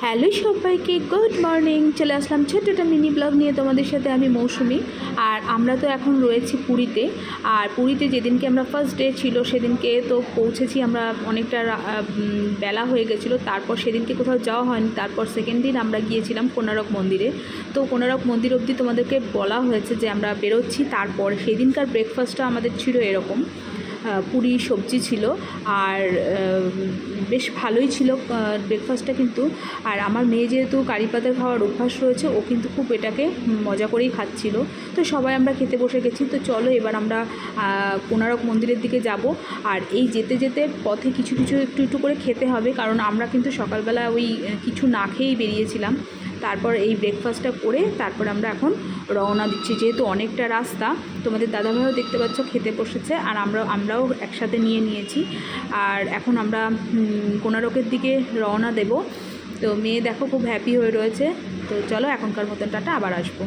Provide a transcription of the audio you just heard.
Hello সবাইকে, good morning. চলে আসলাম ছোট্ট একটা মিনি ব্লগ নিয়ে তোমাদের সাথে। আমি মৌসুমি, আর আমরা তো এখন রয়েছি পুরীতে। আর পুরীতে যেদিনকে আমরা ফার্স্ট ডে ছিল সেদিনকে তো পৌঁছেছি আমরা অনেকটা বেলা হয়ে গেছিলো। তারপর সেদিনকে কোথাও যাওয়া হয়নি। তারপর সেকেন্ড দিন আমরা গিয়েছিলাম কোণারক মন্দিরে। তো কোণারক মন্দির অবধি তোমাদেরকে বলা হয়েছে যে আমরা বেরোচ্ছি। তারপর সেই দিনকার ব্রেকফাস্টটা আমাদের ছিল এরকম, পুরি সবজি ছিল, আর বেশ ভালোই ছিল ব্রেকফাস্টটা কিন্তু। আর আমার মেয়ে যেহেতু কারি পাতা খাওয়ার অভ্যাস রয়েছে, ও কিন্তু খুব এটাকে মজা করেই খাচ্ছিল। তো সবাই আমরা খেতে বসে গেছি। তো চলো এবার আমরা কোণারক মন্দিরের দিকে যাব। আর এই যেতে যেতে পথে কিছু কিছু একটু একটু করে খেতে হবে, কারণ আমরা কিন্তু সকালবেলা ওই কিছু না খেয়েই বেরিয়েছিলাম। তারপর এই ব্রেকফাস্টটা করে তারপর আমরা এখন রওনা দিচ্ছি। যেহেতু অনেকটা রাস্তা, তোমাদের দাদাভাইও দেখতে পাচ্ছ খেতে বসেছে, আর আমরাও একসাথে নিয়েছি। আর এখন আমরা কোণারকের দিকে রওনা দেব। তো মেয়ে দেখো খুব হ্যাপি হয়ে রয়েছে। তো চলো এখনকার মতন টাটা, আবার আসবো।